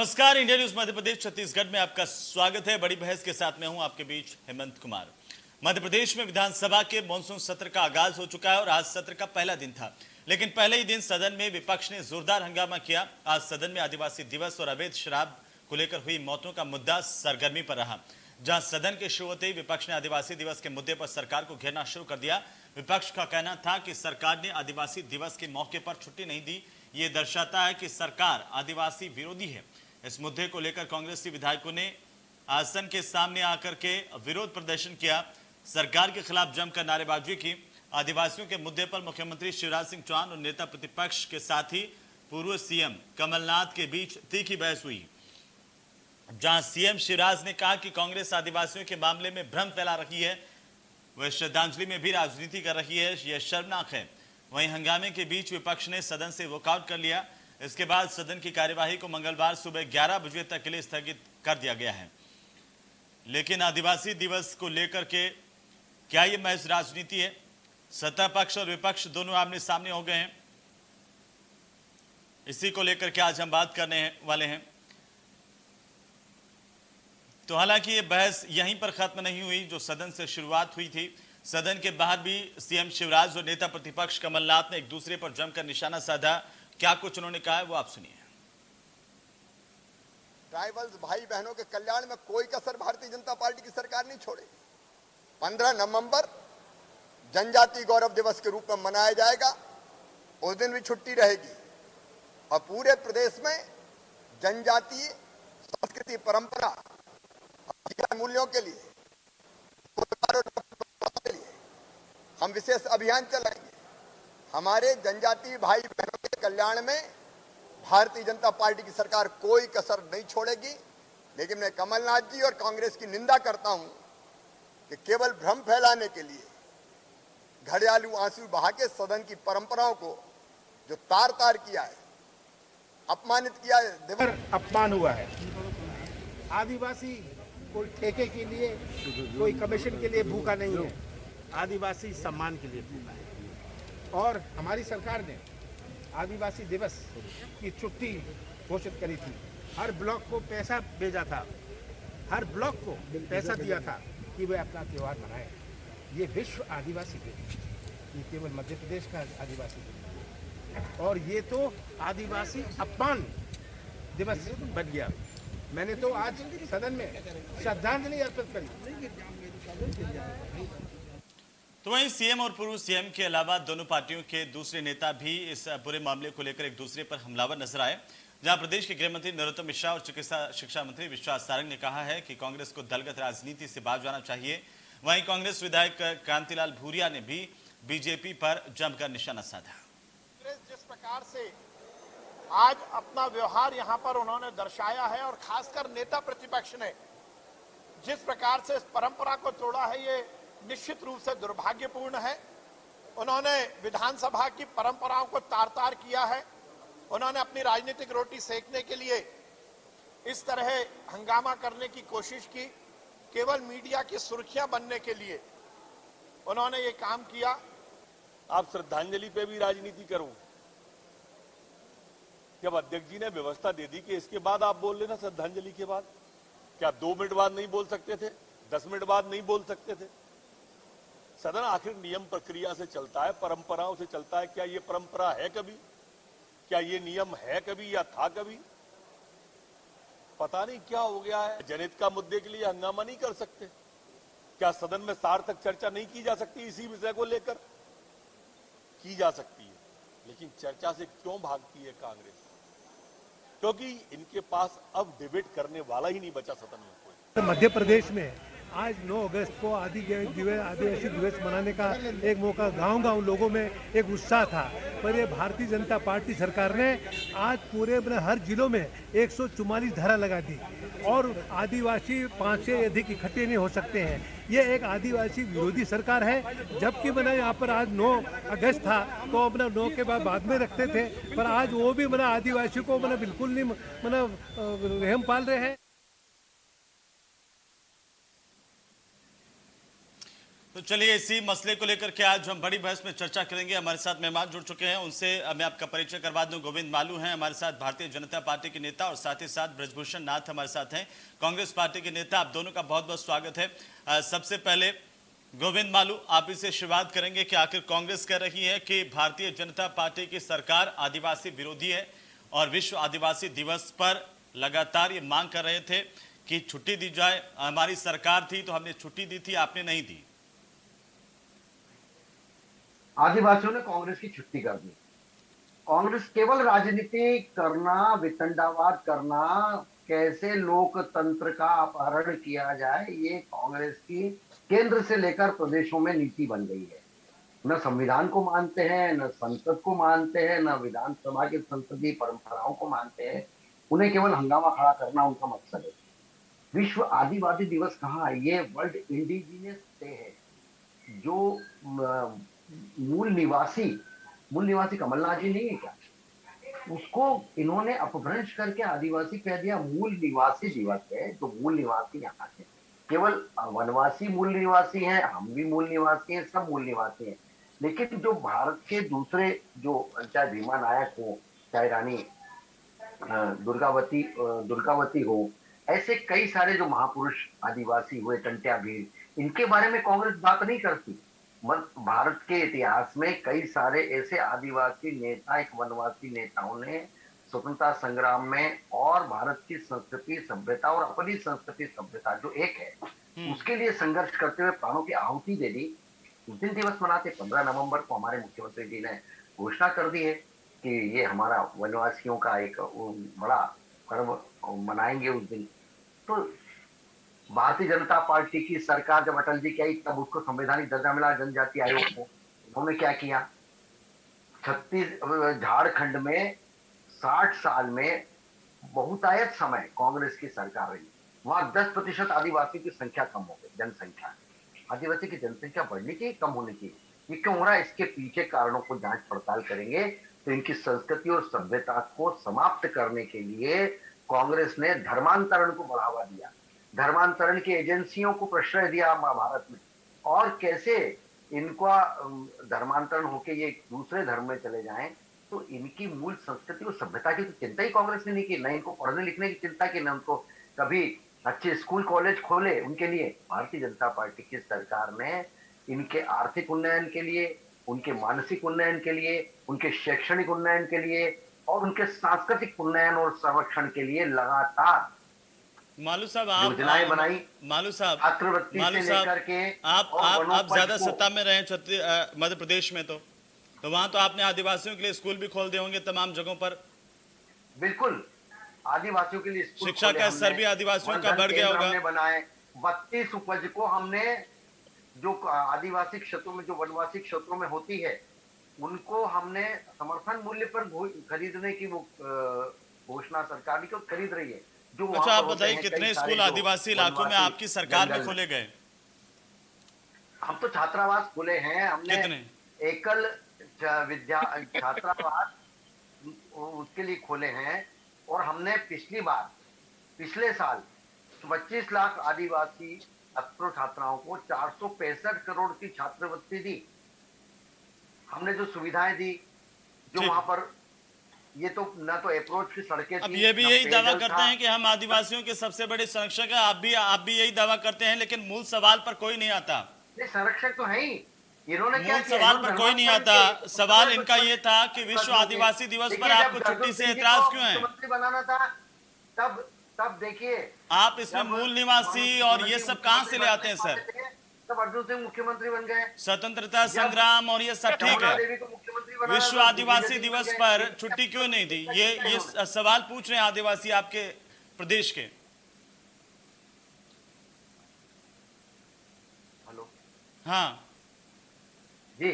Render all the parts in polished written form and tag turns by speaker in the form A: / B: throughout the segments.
A: नमस्कार, India news Madhya Pradesh Chhattisgarh में आपका स्वागत है। बड़ी बहस के साथ में हूं आपके बीच हेमंत कुमार। मध्य प्रदेश में विधानसभा के मानसून सत्र का आगाज हो चुका है और आज सत्र का पहला दिन था, लेकिन पहले ही दिन सदन में विपक्ष ने जोरदार हंगामा किया। आज सदन में आदिवासी दिवस और अवैध शराब को लेकर हुई मौतों का मुद्दा सरगर्मी पर रहा। जहां सदन के शुरू होते ही विपक्ष ने आदिवासी दिवस के मुद्दे पर सरकार को घेरना शुरू कर दिया। विपक्ष का कहना था कि सरकार ने आदिवासी दिवस के मौके पर छुट्टी नहीं दी, ये दर्शाता है कि सरकार आदिवासी विरोधी है। इस मुद्दे को लेकर कांग्रेसी विधायकों ने आसन के सामने आकर के विरोध प्रदर्शन किया, सरकार के खिलाफ जमकर नारेबाजी की। आदिवासियों के मुद्दे पर मुख्यमंत्री शिवराज सिंह चौहान और नेता प्रतिपक्ष के साथ ही पूर्व सीएम कमलनाथ के बीच तीखी बहस हुई, जहां सीएम शिवराज ने कहा कि कांग्रेस आदिवासियों के मामले में भ्रम फैला रही है, वह श्रद्धांजलि में भी राजनीति कर रही है, यह शर्मनाक है। वहीं हंगामे के बीच विपक्ष ने सदन से वॉकआउट कर लिया। इसके बाद सदन की कार्यवाही को मंगलवार सुबह 11 बजे तक के लिए स्थगित कर दिया गया है। लेकिन आदिवासी दिवस को लेकर के क्या यह महज राजनीति है? सत्ता पक्ष और विपक्ष दोनों आमने सामने हो गए हैं। इसी को लेकर के आज हम बात करने वाले हैं। तो हालांकि ये बहस यहीं पर खत्म नहीं हुई जो सदन से शुरुआत हुई थी। सदन के बाहर भी सीएम शिवराज और नेता प्रतिपक्ष कमलनाथ ने एक दूसरे पर जमकर निशाना साधा। क्या कुछ उन्होंने कहा है वो आप सुनिए।
B: ट्राइबल्स भाई बहनों के कल्याण में कोई कसर भारतीय जनता पार्टी की सरकार नहीं छोड़ेगी। 15 नवंबर जनजाति गौरव दिवस के रूप में मनाया जाएगा, उस दिन भी छुट्टी रहेगी और पूरे प्रदेश में जनजातीय संस्कृति, परंपरा और मूल्यों के लिए हम विशेष अभियान चलाएंगे। हमारे जनजातीय भाई बहनों के कल्याण में भारतीय जनता पार्टी की सरकार कोई कसर नहीं छोड़ेगी। लेकिन मैं कमलनाथ जी और कांग्रेस की निंदा करता हूं कि केवल भ्रम फैलाने के लिए घड़ियालू आंसू बहा के सदन की परंपराओं को जो तार तार किया है, अपमानित किया है,
C: अपमान हुआ है। आदिवासी कोई ठेके के लिए, कोई कमीशन के लिए भूखा नहीं है, आदिवासी सम्मान के लिए भूखा है। और हमारी सरकार ने आदिवासी दिवस की छुट्टी घोषित करी थी। हर ब्लॉक को पैसा भेजा था, हर ब्लॉक को पैसा दिया था कि वे अपना त्यौहार मनाएं। ये विश्व आदिवासी दिवस, ये केवल मध्य प्रदेश का आदिवासी दिवस और ये तो आदिवासी अपमान दिवस बन गया। मैंने तो आज सदन में श्रद्धांजलि अर्पित करी।
A: तो वहीं सीएम और पूर्व सीएम के अलावा दोनों पार्टियों के दूसरे नेता भी इस पूरे मामले को लेकर एक दूसरे पर हमलावर नजर आए। जहां प्रदेश के गृह मंत्री नरोत्तम मिश्रा और चिकित्सा शिक्षा मंत्री विश्वास सारंग ने कहा है कि कांग्रेस को दलगत राजनीति से बाज जाना चाहिए। वहीं कांग्रेस विधायक कांतिलाल भूरिया ने भी बीजेपी पर जमकर निशाना साधा।
D: जिस प्रकार से आज अपना व्यवहार यहां पर उन्होंने दर्शाया है और खासकर नेता प्रतिपक्ष ने जिस प्रकार से इस परंपरा को तोड़ा है, ये निश्चित रूप से दुर्भाग्यपूर्ण है। उन्होंने विधानसभा की परंपराओं को तार तार किया है। उन्होंने अपनी राजनीतिक रोटी सेकने के लिए इस तरह हंगामा करने की कोशिश की, केवल मीडिया की सुर्खियां बनने के लिए उन्होंने ये काम किया।
E: आप श्रद्धांजलि पे भी राजनीति करूं? जब अध्यक्ष जी ने व्यवस्था दे दी कि इसके बाद आप बोल लेना, श्रद्धांजलि के बाद क्या 2 मिनट बाद नहीं बोल सकते थे? 10 मिनट बाद नहीं बोल सकते थे? सदन आखिर नियम प्रक्रिया से चलता है, परंपराओं से चलता है। क्या ये परंपरा है कभी? क्या ये नियम है कभी या था कभी? पता नहीं क्या हो गया है। जनहित का मुद्दे के लिए हंगामा नहीं कर सकते? क्या सदन में सार्थक चर्चा नहीं की जा सकती? इसी विषय को लेकर की जा सकती है, लेकिन चर्चा से क्यों भागती है कांग्रेस? क्योंकि इनके पास अब डिबेट करने वाला ही नहीं बचा सदन में कोई।
F: मध्य प्रदेश में आज 9 अगस्त को आदिवासी दिवस मनाने का एक मौका, गांव-गांव लोगों में एक उत्साह था। पर ये भारतीय जनता पार्टी सरकार ने आज पूरे हर जिलों में 144 धारा लगा दी और आदिवासी 5 से अधिक इकट्ठे नहीं हो सकते हैं। ये एक आदिवासी विरोधी सरकार है। जबकि मैंने यहाँ पर आज 9 अगस्त था तो अपना 9 के बाद में रखते थे, पर आज वो भी आदिवासी को बिल्कुल नहीं रहम पाल रहे हैं।
A: तो चलिए इसी मसले को लेकर के आज हम बड़ी बहस में चर्चा करेंगे। हमारे साथ मेहमान जुड़ चुके हैं, उनसे मैं आपका परिचय करवा दूं। गोविंद मालू हैं हमारे साथ, भारतीय जनता पार्टी के नेता, और साथ ही साथ ब्रजभूषण नाथ हमारे साथ हैं, कांग्रेस पार्टी के नेता। आप दोनों का बहुत बहुत स्वागत है। सबसे पहले गोविंद मालू, आप इसे शुरुआत करेंगे कि आखिर कांग्रेस कह रही है कि भारतीय जनता पार्टी की सरकार आदिवासी विरोधी है और विश्व आदिवासी दिवस पर लगातार ये मांग कर रहे थे कि छुट्टी दी जाए। हमारी सरकार थी तो हमने छुट्टी दी थी, आपने नहीं दी।
G: आदिवासियों ने कांग्रेस की छुट्टी कर दी। कांग्रेस केवल राजनीति करना, वितंडावाद करना, कैसे लोकतंत्र का अपहरण किया जाए, ये कांग्रेस की केंद्र से लेकर प्रदेशों में नीति बन गई है। न संविधान को मानते हैं, न संसद को मानते हैं, न विधानसभा की संसदीय परंपराओं को मानते हैं। उन्हें केवल हंगामा खड़ा करना उनका मकसद है। विश्व आदिवासी दिवस कहाँ, ये वर्ल्ड इंडिजिनियस डे है। जो मूल निवासी कमलनाथ जी नहीं है क्या, उसको इन्होंने अपभ्रंश करके आदिवासी कह दिया। मूल निवासी दिवस है, जो मूल निवासी यहाँ के, केवल वनवासी मूल निवासी हैं, हम भी मूल निवासी हैं, सब मूल निवासी हैं। लेकिन जो भारत के दूसरे, जो चाहे भीमा नायक हो, चाहे रानी दुर्गावती हो, ऐसे कई सारे जो महापुरुष आदिवासी हुए, टंट्या भील, इनके बारे में कांग्रेस बात नहीं करती। भारत के इतिहास में कई सारे ऐसे आदिवासी नेता, एक वनवासी नेताओं ने स्वतंत्रता संग्राम में और भारत की संस्कृति सभ्यता और अपनी संस्कृति सभ्यता जो एक है, उसके लिए संघर्ष करते हुए प्राणों की आहुति दे दी। उस दिन दिवस मनाते 15 नवंबर को हमारे मुख्यमंत्री जी ने घोषणा कर दी है कि ये हमारा वनवासियों का एक बड़ा पर्व मनाएंगे उस दिन। तो भारतीय जनता पार्टी की सरकार जब अटल जी की आई, तब उसको संवैधानिक दर्जा मिला जनजाति आयोग को। उन्होंने क्या किया, झारखंड में 60 साल में बहुतायत समय कांग्रेस की सरकार रही, वहां 10% आदिवासी की संख्या कम हो गई। जनसंख्या, आदिवासी की जनसंख्या बढ़नी चाहिए, कम होनी चाहिए? ये क्यों हो रहा है? इसके पीछे कारणों को जांच पड़ताल करेंगे तो इनकी संस्कृति और सभ्यता को समाप्त करने के लिए कांग्रेस ने धर्मांतरण को बढ़ावा दिया, धर्मांतरण की एजेंसियों को प्रश्रय दिया महाभारत में, और कैसे इनका धर्मांतरण होके ये दूसरे धर्म में चले जाएं। तो इनकी मूल संस्कृति और सभ्यता की तो चिंता ही कांग्रेस ने नहीं की, न इनको पढ़ने लिखने की चिंता की, न उनको कभी अच्छे स्कूल कॉलेज खोले उनके लिए। भारतीय जनता पार्टी की सरकार ने इनके आर्थिक उन्नयन के लिए, उनके मानसिक उन्नयन के लिए, उनके शैक्षणिक उन्नयन के लिए और उनके सांस्कृतिक उन्नयन और संरक्षण के लिए लगातार
A: मालू साहब, आप
G: योजनाएं बनाई।
A: मालू साहब,
G: आप
A: ज्यादा सत्ता में रहे मध्य प्रदेश में, तो वहां तो आपने आदिवासियों के लिए स्कूल भी खोल दिए होंगे तमाम जगहों पर।
G: बिल्कुल, आदिवासियों के लिए
A: शिक्षा का स्तर भी आदिवासियों का बढ़ गया होगा।
G: हमने बनाए 32 उपज को हमने, जो आदिवासी क्षेत्रों में, जो वनवासी क्षेत्रों में होती है, उनको हमने समर्थन मूल्य पर खरीदने की घोषणा सरकार की खरीद रही है।
A: अच्छा, आप बताइए कितने स्कूल आदिवासी इलाकों में आपकी सरकार में खोले गए?
G: हम तो छात्रावास खोले हैं, हमने
A: कितने?
G: एकल विद्या छात्रावास उसके लिए खोले हैं। और हमने पिछले साल 25 लाख आदिवासी छात्रों छात्राओं को 465 करोड़ की छात्रवृत्ति दी। हमने जो सुविधाएं दी, जो वहां पर, ये तो ना तो अप्रोच की सड़कें,
A: अब ये भी यही दावा करते हैं कि हम आदिवासियों के सबसे बड़े संरक्षक हैं। आप भी यही दावा करते हैं, लेकिन मूल सवाल पर कोई नहीं आता।
G: संरक्षक तो है ही, इन्होंने
A: मूल सवाल पर कोई नहीं आता। सवाल इनका ये था कि विश्व आदिवासी दिवस पर आपको छुट्टी से एतराज क्यों है?
G: मुख्यमंत्री बनाना था, तब देखिए
A: आप इसमें मूल निवासी और ये सब कहां से ले आते हैं सर?
G: तब अर्जुन सिंह मुख्यमंत्री बन गए,
A: स्वतंत्रता संग्राम और ये सब ठीक है। विश्व आदिवासी दिवस पर छुट्टी क्यों नहीं दी? ये सवाल पूछ रहे हैं आदिवासी आपके प्रदेश के।
G: हेलो,
A: हाँ
G: जी,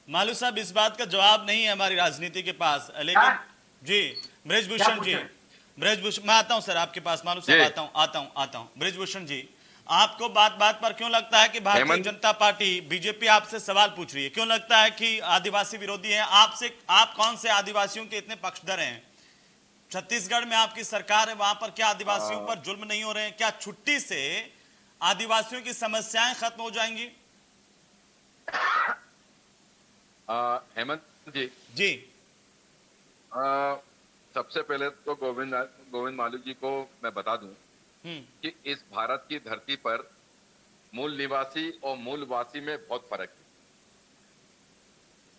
A: मालू साहब, इस बात का जवाब नहीं है हमारी राजनीति के पास, लेकिन जी ब्रजभूषण जी, मैं आता हूं सर आपके पास। मालू साहब आता हूं। ब्रजभूषण जी, आपको बात पर क्यों लगता है कि भारतीय जनता पार्टी बीजेपी आपसे सवाल पूछ रही है? क्यों लगता है कि आदिवासी विरोधी है? आप कौन से आदिवासियों के इतने पक्षधर हैं? छत्तीसगढ़ में आपकी सरकार है, वहां पर क्या आदिवासियों पर जुल्म नहीं हो रहे हैं? क्या छुट्टी से आदिवासियों की समस्याएं खत्म हो जाएंगी?
H: हेमंत जी,
A: जी
H: सबसे पहले तो गोविंद मालू जी को मैं बता दूं कि इस भारत की धरती पर मूल निवासी और मूलवासी में बहुत फर्क है।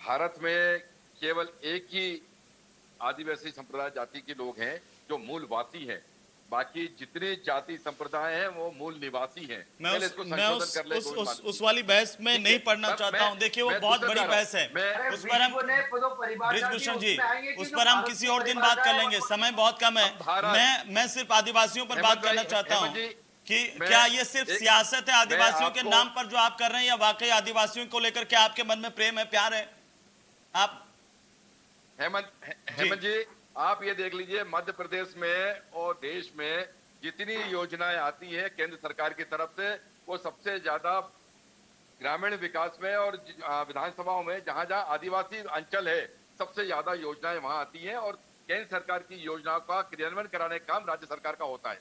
H: भारत में केवल एक ही आदिवासी संप्रदाय जाति के लोग हैं जो मूलवासी हैं, बाकी जितने जाति संप्रदाय हैं वो मूल निवासी हैं।
A: मैं उस वाली बहस में नहीं पढ़ना चाहता हूं। देखिए वो बहुत बड़ी बहस है, उस पर हम बृजभूषण जी उस पर हम किसी और दिन बात कर लेंगे, समय बहुत कम है। मैं सिर्फ आदिवासियों पर बात करना चाहता हूँ कि क्या ये सिर्फ सियासत है आदिवासियों के नाम पर जो आप कर रहे हैं, या वाकई आदिवासियों को लेकर क्या आपके मन में प्रेम है, प्यार है? आप
H: हेमंत जी, आप ये देख लीजिए मध्य प्रदेश में और देश में जितनी योजनाएं आती हैं केंद्र सरकार की तरफ से, वो सबसे ज्यादा ग्रामीण विकास में और विधानसभाओं में जहां जहां आदिवासी अंचल है सबसे ज्यादा योजनाएं वहां आती हैं, और केंद्र सरकार की योजनाओं का क्रियान्वयन कराने का काम राज्य सरकार का होता है।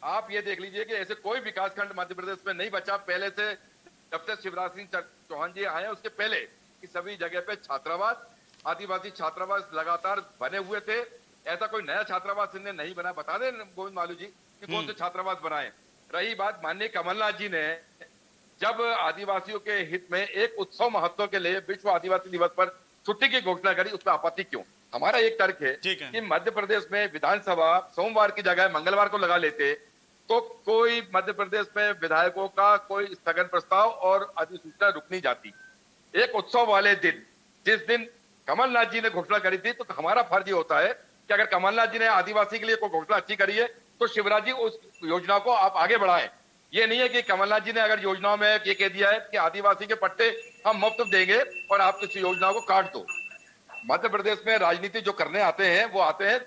H: आप ये देख लीजिए कि ऐसे कोई विकास खंड मध्य प्रदेश में नहीं बचा पहले से, जब से शिवराज सिंह चौहान जी आए उसके पहले, कि सभी जगह पे छात्रावास, आदिवासी छात्रावास लगातार बने हुए थे। ऐसा कोई नया छात्रावास इन्हें नहीं बना, बता दें गोविंद मालू जी कि कौन से छात्रावास बनाए। रही बात, माननीय कमलनाथ जी ने जब आदिवासियों के हित में एक उत्सव महोत्सव के लिए विश्व आदिवासी दिवस पर छुट्टी की घोषणा करी, उस पर आपत्ति क्यों? हमारा एक तर्क है कि मध्य प्रदेश में विधानसभा सोमवार की जगह मंगलवार को लगा लेते तो कोई मध्य प्रदेश में विधायकों का कोई स्थगन प्रस्ताव और अधिसूचना रुक नहीं जाती। एक उत्सव वाले दिन, जिस दिन कमलनाथ जी ने घोषणा करी थी, तो हमारा फर्ज ये होता है कि अगर कमलनाथ जी ने आदिवासी के लिए कोई घोषणा अच्छी करी है तो शिवराज जी उस योजना को आप आगे बढ़ाएं। ये नहीं है कि कमलनाथ जी ने अगर योजनाओं में ये कह दिया है कि आदिवासी के पट्टे हम मुफ्त देंगे और आप इस योजना को काट दो। मध्य प्रदेश में राजनीति जो करने आते हैं वो आते हैं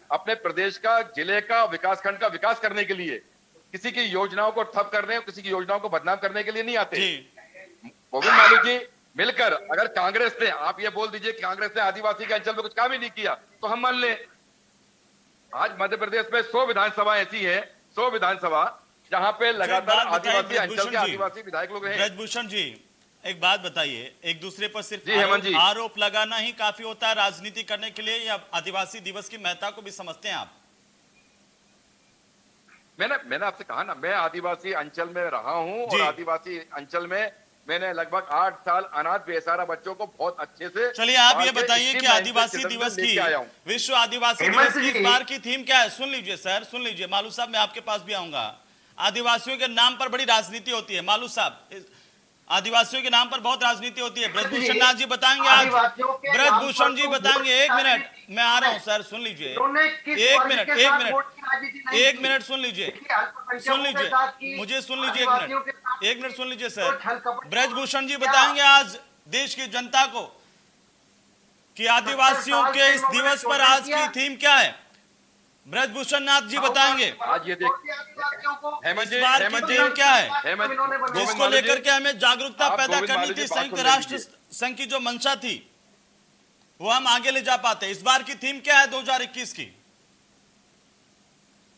H: अपने प्रदेश का, जिले का, विकास खंड का विकास करने के लिए, किसी की योजनाओं को ठप करने, किसी की योजनाओं को बदनाम करने के लिए नहीं आते। गोविंद मालू जी मिलकर, अगर कांग्रेस ने, आप ये बोल दीजिए कि कांग्रेस ने आदिवासी के अंचल में कुछ काम ही नहीं किया, तो हम मान लें। आज मध्य प्रदेश में 100 विधानसभा ऐसी है, 100 विधानसभा जहां पे लगातार आदिवासी अंचल के आदिवासी विधायक लोग हैं।
A: ब्रजभूषण जी एक बात बताइए, एक दूसरे पर सिर्फ आरोप लगाना ही काफी होता है राजनीति करने के लिए, या आदिवासी दिवस की महत्ता को भी समझते हैं आप?
H: मैंने आपसे कहा ना, मैं आदिवासी अंचल में रहा हूं और आदिवासी अंचल में मैंने लगभग 8 साल अनाथ बेसहारा बच्चों को बहुत अच्छे से।
A: चलिए आप ये बताइए कि आदिवासी दिवस की, विश्व आदिवासी दिवस की इस बार की थीम क्या है? सुन लीजिए सर, सुन लीजिए। मालू साहब मैं आपके पास भी आऊंगा। आदिवासियों के नाम पर बड़ी राजनीति होती है मालू साहब, आदिवासियों के नाम पर बहुत राजनीति होती है। ब्रजभूषण नाथ जी बताएंगे आज, ब्रजभूषण जी बताएंगे। एक मिनट, मैं आ रहा हूं सर, सुन लीजिए। एक मिनट सुन लीजिए, मुझे सुन लीजिए, एक मिनट सुन लीजिए सर। ब्रजभूषण जी बताएंगे आज देश की जनता को कि आदिवासियों के इस दिवस पर आज की थीम क्या है। ब्रजभूषण नाथ जी बताएंगे
H: आज ये देख
A: इस बार की थीम क्या है, जिसको लेकर के हमें जागरूकता पैदा करनी थी। संयुक्त राष्ट्र संघ की जो मंशा थी वो हम आगे ले जा पाते। इस बार की थीम क्या है 2021 की?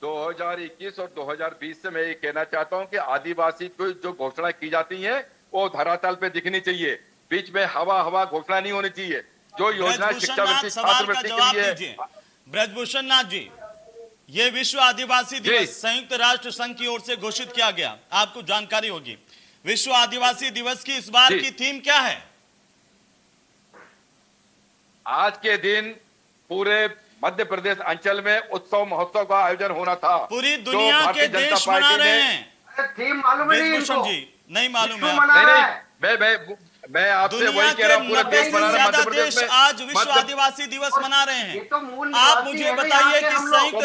H: 2021 और 2020 से मैं ये कहना चाहता हूं कि आदिवासी को जो घोषणा की जाती है वो धरातल पे दिखनी चाहिए, बीच में हवा घोषणा नहीं होनी चाहिए। जो योजना शिक्षावृत्ति, छात्रवृत्ति के लिए।
A: ब्रजभूषण नाथ जी, ये विश्व आदिवासी दिवस संयुक्त राष्ट्र संघ की ओर से घोषित किया गया, आपको जानकारी होगी। विश्व आदिवासी दिवस की इस बार की थीम क्या है?
H: आज के दिन पूरे मध्य प्रदेश अंचल में उत्सव महोत्सव का आयोजन होना था।
A: पूरी दुनिया के देश मना रहे हैं।
G: थीम मालूम नहीं
A: ब्रजभूषण जी? नहीं मालूम है।
H: मैं आपसे वही कह रहा हूं, पूरे देश मना रहे हैं। मध्य प्रदेश में
A: आज विश्व आदिवासी दिवस मना रहे हैं। आप मुझे बताइए कि संयुक्त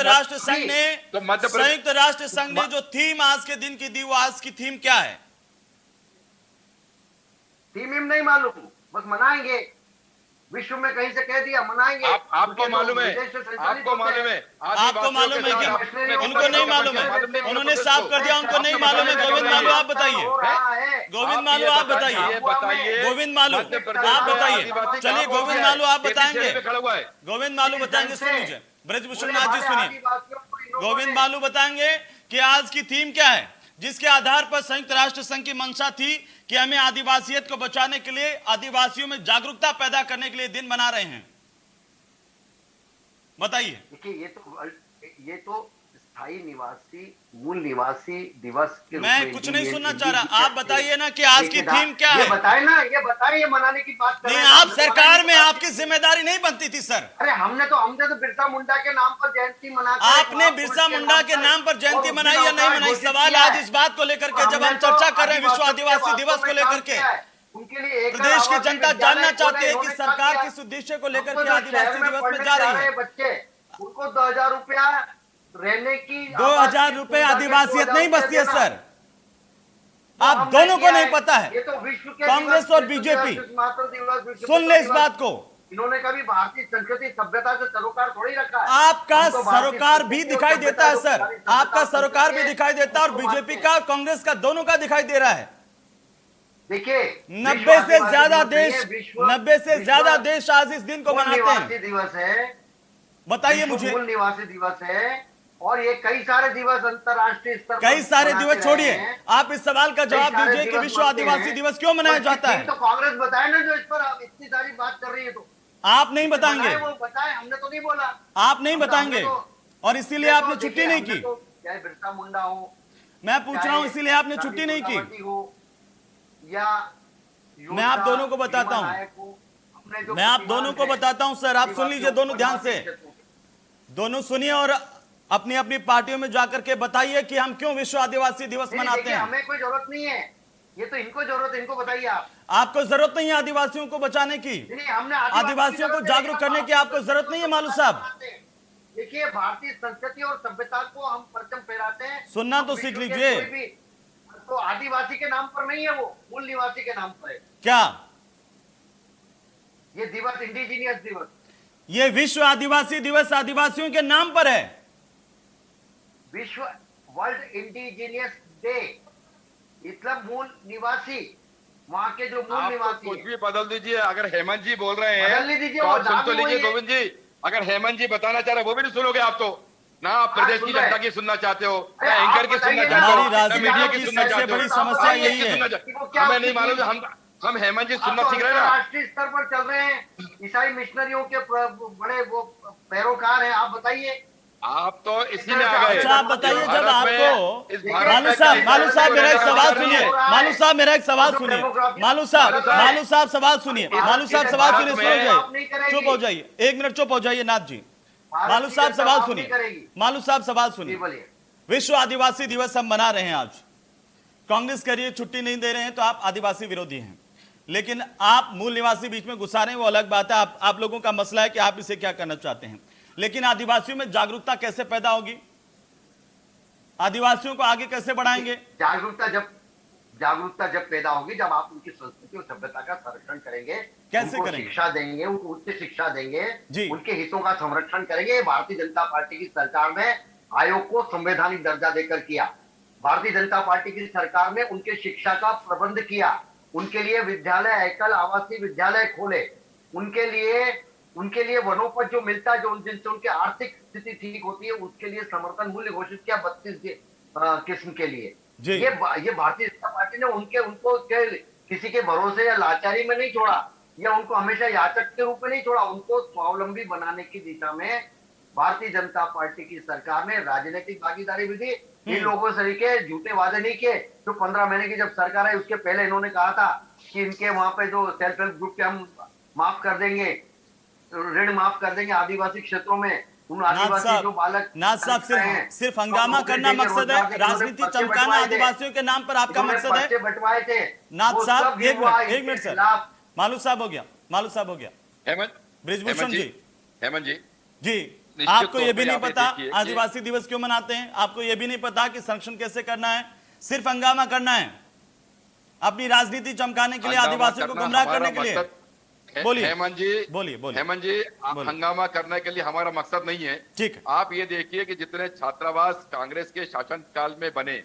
A: राष्ट्र संघ ने जो थीम आज के दिन की दी, वो आज की थीम क्या है?
G: थीम नहीं मालूम, बस मनाएंगे। विश्व में कहीं से कह दिया मनाएंगे।
H: आपको मालूम है, आपको मालूम है,
A: आपको मालूम है क्या? उनको नहीं मालूम है, उन्होंने साफ कर दिया, उनको नहीं मालूम है। गोविंद मालू आप बताइए, गोविंद मालू आप बताइए, गोविंद मालू आप बताइए। चलिए गोविंद मालू आप बताएंगे, गोविंद मालू बताएंगे। सुन लीजिए ब्रजभूषण नाथ जी, सुनिए गोविंद मालू बताएंगे कि आज की थीम क्या है, जिसके आधार पर संयुक्त राष्ट्र संघ की मंशा थी कि हमें आदिवासियत को बचाने के लिए, आदिवासियों में जागरूकता पैदा करने के लिए दिन मना रहे हैं। बताइए।
G: देखिए ये तो स्थायी निवासी, मूल निवासी दिवस के
A: मैं कुछ नहीं सुनना चाह रहा, आप बताइए ना कि आज की थीम क्या है।
G: बताए ना, ये बताइए, मनाने की बात कर
A: नहीं, आप सरकार में आपकी जिम्मेदारी नहीं बनती थी सर।
G: अरे हमने तो बिरसा मुंडा के नाम पर जयंती मना,
A: आपने बिरसा मुंडा के नाम पर जयंती मनाई या नहीं मनाई? सवाल आज इस बात को लेकर के, जब हम चर्चा कर रहे हैं विश्व आदिवासी दिवस को लेकर के,
G: उनके लिए
A: प्रदेश की जनता जानना चाहती है कि सरकार किस उद्देश्य को लेकर के आदिवासी दिवस में जा रही है।
G: बच्चे उनको 2000 रुपया रहने की,
A: 2000 रुपए आदिवासियत नहीं बचती है सर, आप दोनों को नहीं पता है।
G: ये तो विश्व के
A: कांग्रेस और बीजेपी सुन ले इस बात को।
G: इन्होंने कभी भारतीय संस्कृति सभ्यता से सरोकार थोड़ी रखा है।
A: आपका सरोकार भी दिखाई देता है सर, आपका सरोकार भी दिखाई देता है, और बीजेपी का, कांग्रेस का, दोनों का दिखाई दे रहा है।
G: देखिए
A: 90 से ज्यादा देश आज इस दिन को मनाते हैं।
G: दिवस है,
A: बताइए मुझे।
G: मूल निवासी दिवस है, और ये कई सारे दिवस अंतर्राष्ट्रीय स्तर,
A: कई सारे दिवस छोड़िए, आप इस सवाल का जवाब दीजिए कि विश्व आदिवासी दिवस क्यों मनाया जाता है।
G: तो कांग्रेस बताए ना, जो इस पर आप इतनी सारी बात कर रही है, तो
A: आप नहीं बताएंगे,
G: वो बताए, हमने तो नहीं बोला।
A: आप नहीं बताएंगे, और इसीलिए आपने छुट्टी नहीं की।
G: चाहे बिरसा मुंडा हो,
A: मैं पूछ रहा हूं, इसीलिए आपने छुट्टी नहीं की।
G: या
A: मैं आप दोनों को बताता हूं, मैं आप दोनों को बताता हूं सर, आप सुन लीजिए दोनों ध्यान से, दोनों सुनिए और अपनी अपनी पार्टियों में जाकर के बताइए कि हम क्यों विश्व आदिवासी दिवस मनाते हैं।
G: हमें कोई जरूरत नहीं है, ये तो इनको जरूरत है, इनको बताइए आप।
A: आपको जरूरत नहीं है आदिवासियों को बचाने की,
G: हमने
A: आदिवासियों को जागरूक करने की आपको जरूरत नहीं है मालू साहब।
G: देखिए भारतीय संस्कृति और सभ्यता को हम परचम फहराते हैं।
A: सुनना तो सीख लीजिए।
G: तो आदिवासी के नाम पर नहीं है, वो मूल निवासी के नाम पर है।
A: क्या
G: ये दिवस इंडिजीनियस दिवस,
A: ये विश्व आदिवासी दिवस आदिवासियों के नाम पर है।
G: विश्व वर्ल्ड इंडिजीनियस डे, मतलब मूल निवासी, वहां के जो मूल निवासी,
H: कुछ भी बदल दीजिए। अगर हेमंत जी बोल रहे हैं
G: बदल लीजिए,
H: तो आप सुन तो लीजिए गोविंद जी। अगर हेमंत जी बताना चाह रहे हैं वो भी नहीं सुनोगे आप, तो ना आप प्रदेश की जनता की सुनना चाहते हो, ना एंकर की सुनना चाहते हो,
A: हमारी राजनीति की सबसे बड़ी समस्या यही है।
H: हमें नहीं मालूम, हम हेमंत जी सुनना सीख रहे हैं ना।
G: राष्ट्रीय स्तर पर चल रहे हैं, ईसाई मिशनरियों के बड़े वो पैरोकार हैं, आप बताइए।
H: आप तो इसी में आ गए।
A: अच्छा आप बताइए, जब आपको मालू साहब मेरा एक सवाल सुनिए, मालू साहब मेरा एक सवाल सुनिए, मालू साहब सवाल सुनिए, मालू साहब सवाल सुनिए, सुनो, चुप हो जाइए, 1 मिनट चुप हो जाइए नाथ जी। मालू साहब सवाल सुनिए, मालू साहब सवाल सुनिए। विश्व आदिवासी दिवस हम मना रहे हैं आज, कांग्रेस कह रही है छुट्टी नहीं दे रहे हैं तो आप आदिवासी विरोधी हैं, लेकिन आप मूल निवासी बीच में घुसा रहे हैं, वो अलग बात है। आप लोगों का मसला है कि आप इसे क्या करना चाहते हैं, लेकिन आदिवासियों में जागरूकता कैसे पैदा होगी, आदिवासियों को आगे कैसे बढ़ाएंगे?
G: जागरूकता जब पैदा होगी, जब आप उनकी संस्कृति और सभ्यता का संरक्षण करेंगे,
A: कैसे
G: उनको
A: करेंगे?
G: शिक्षा देंगे, उनको उच्च शिक्षा देंगे
A: जी।
G: उनके हितों का संरक्षण करेंगे। भारतीय जनता पार्टी की सरकार ने आयोग को संवैधानिक दर्जा देकर किया, भारतीय जनता पार्टी की सरकार ने उनके शिक्षा का प्रबंध किया, उनके लिए विद्यालय, एकल आवासीय विद्यालय खोले, उनके लिए वनोपज जो मिलता है, जो जिनसे उनकी आर्थिक स्थिति ठीक होती है, उसके लिए समर्थन मूल्य घोषित किया 32 किस्म के लिए। ये भारतीय जनता पार्टी ने उनको किसी के भरोसे या लाचारी में नहीं छोड़ा, या उनको हमेशा याचक के रूप में नहीं छोड़ा, उनको स्वावलंबी बनाने की दिशा में भारतीय जनता पार्टी की सरकार ने राजनीतिक भागीदारी भी दी। इन लोगों से के झूठे वादे नहीं किए। जो 15 महीने की जब सरकार है, उसके पहले इन्होंने कहा था कि इनके वहां पे जो सेल्फ हेल्प ग्रुप के हम माफ कर देंगे, ऋण माफ कर देंगे आदिवासी क्षेत्रों में।
A: नाथ साहब सिर्फ हंगामा करना मकसद है, राजनीति चमकाना आदिवासियों के नाम पर आपका मकसद है?
G: बंटवाए थे
A: नाथ साहब, एक मिनट सर, मालू साहब हो गया, ब्रिजभूषण जी,
H: हेमंत
A: जी आपको ये भी नहीं पता आदिवासी दिवस क्यों मनाते हैं, आपको ये भी नहीं पता कि संरक्षण कैसे करना है, सिर्फ हंगामा करना है अपनी राजनीति चमकाने के लिए, आदिवासियों को गुमराह करने के लिए। बोलिए
H: हेमंत जी,
A: बोलिए बोलिए
H: हेमंत जी, हंगामा करने के लिए हमारा मकसद नहीं है।
A: ठीक है।
H: आप ये देखिए कि जितने छात्रावास कांग्रेस के शासनकाल में बने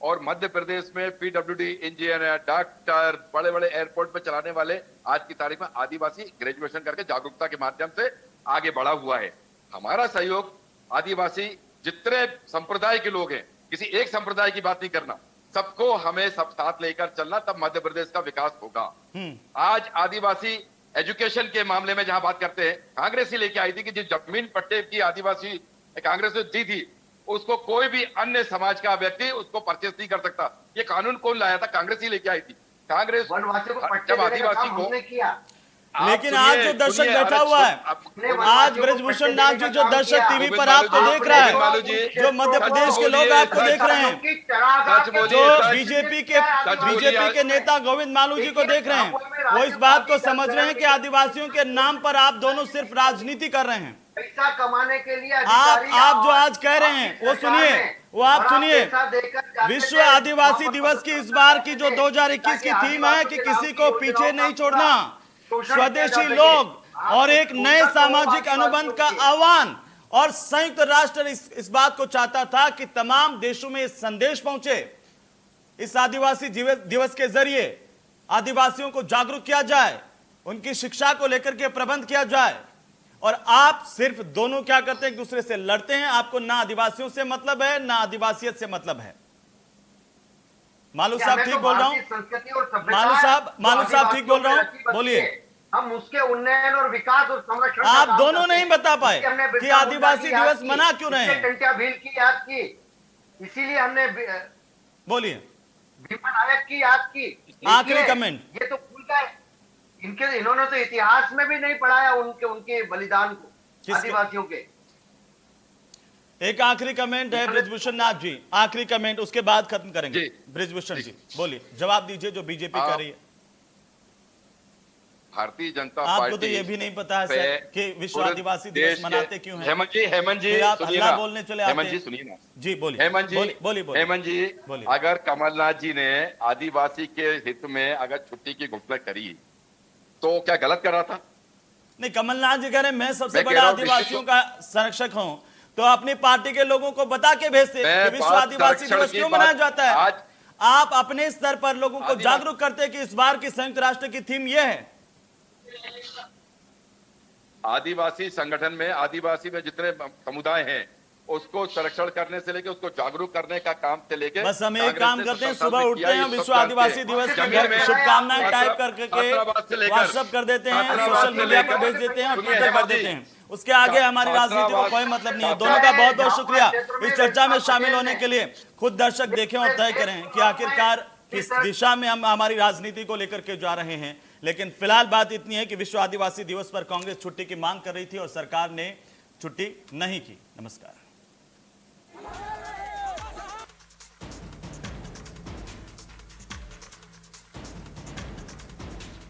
H: और मध्य प्रदेश में पीडब्ल्यूडी इंजीनियर, डॉक्टर, बड़े बड़े एयरपोर्ट पे चलाने वाले आज की तारीख में आदिवासी ग्रेजुएशन करके जागरूकता के माध्यम से आगे बढ़ा हुआ है। हमारा सहयोग आदिवासी जितने संप्रदाय के लोग हैं, किसी एक संप्रदाय की बात नहीं करना, सबको हमें सब साथ लेकर चलना, तब मध्य प्रदेश का विकास होगा। आज आदिवासी एजुकेशन के मामले में जहां बात करते हैं, कांग्रेस ही लेके आई थी कि जिस जमीन पट्टे की आदिवासी कांग्रेस ने दी थी, उसको कोई भी अन्य समाज का व्यक्ति उसको परचेस नहीं कर सकता। ये कानून कौन लाया था? कांग्रेस ही लेके आई थी। कांग्रेस जब आदिवासी को
G: किया,
A: लेकिन आज जो दर्शक बैठा हुआ है, आज ब्रजभूषण नाथ जी जो दर्शक टीवी पर आपको देख रहा है, जो मध्य प्रदेश के लोग आपको देख रहे हैं, जो बीजेपी के नेता गोविंद मालू जी को देख रहे हैं, वो इस बात को समझ रहे हैं कि आदिवासियों के नाम पर आप दोनों सिर्फ राजनीति कर रहे हैं।
G: पैसा कमाने के लिए
A: आप जो आज कह रहे हैं वो सुनिए, वो आप सुनिए। विश्व आदिवासी दिवस की इस बार की जो 2021 की थीम है कि किसी को पीछे नहीं छोड़ना, स्वदेशी लोग और एक नए सामाजिक अनुबंध का आह्वान, और संयुक्त राष्ट्र इस बात को चाहता था कि तमाम देशों में इस संदेश पहुंचे, इस आदिवासी दिवस के जरिए आदिवासियों को जागरूक किया जाए, उनकी शिक्षा को लेकर के प्रबंध किया जाए। और आप सिर्फ दोनों क्या करते हैं? एक दूसरे से लड़ते हैं। आपको ना आदिवासियों से मतलब है ना आदिवासियत से मतलब है। मालू साहब ठीक बोल रहा हूं? मालू साहब ठीक बोल रहा हूं? बोलिए।
G: हम उसके उन्नयन और विकास और संरक्षण
A: आप दोनों नहीं बता पाए कि आदिवासी दिवस मना क्यों रहे हैं।
G: टंट्या भील की याद की, इसीलिए हमने
A: बोलिए।
G: भीमा नायक की याद की।
A: आखिरी कमेंट।
G: ये तो भूल गए, इन्होंने तो इतिहास में भी नहीं पढ़ाया उनके बलिदान को, आदिवासियों के।
A: एक आखिरी कमेंट है ब्रिजभूषण नाथ जी, आखिरी कमेंट, उसके बाद खत्म करेंगे। ब्रिजभूषण जी बोलिए, जवाब दीजिए जो बीजेपी कर रही है।
H: भारतीय जनता
A: आपको
H: पार्टी
A: तो ये भी नहीं पता है सर कि विश्व आदिवासी दिवस मनाते क्यों हैं?
H: हेमंत जी
A: आप हल्ला बोलने चले आते हैं।
H: हेमंत जी सुनिए ना।
A: जी बोलिए।
H: हेमंत जी
A: बोलिए।
H: हेमंत जी, अगर कमलनाथ जी ने आदिवासी के हित में अगर छुट्टी की घोषणा करी तो क्या गलत कर रहा था?
A: नहीं, कमलनाथ जी कह रहे मैं सबसे बड़ा आदिवासियों का संरक्षक हूं, तो अपनी पार्टी के लोगों को बता के भेजते कि विश्व आदिवासी दिवस क्यों मनाया जाता है। आप अपने स्तर पर लोगों को जागरूक करते हैं कि इस बार की संयुक्त राष्ट्र की थीम यह है।
H: आदिवासी संगठन में, आदिवासी में जितने समुदाय हैं उसको संरक्षण करने से लेकर उसको जागरूक करने का काम से लेकर,
A: बस हम एक काम करते हैं, सुबह उठते हैं, विश्व आदिवासी दिवस की शुभकामनाएं टाइप करके व्हाट्सएप कर देते हैं, सोशल मीडिया पर भेज देते हैं और ट्विटर कर देते हैं। उसके आगे हमारी राजनीति को कोई मतलब नहीं है। दोनों का बहुत बहुत शुक्रिया इस चर्चा में शामिल होने के लिए। खुद दर्शक देखें और तय करें कि आखिरकार किस दिशा में हम हमारी राजनीति को लेकर के जा रहे हैं। लेकिन फिलहाल बात इतनी है कि विश्व आदिवासी दिवस पर कांग्रेस छुट्टी की मांग कर रही थी और सरकार ने छुट्टी नहीं की। नमस्कार।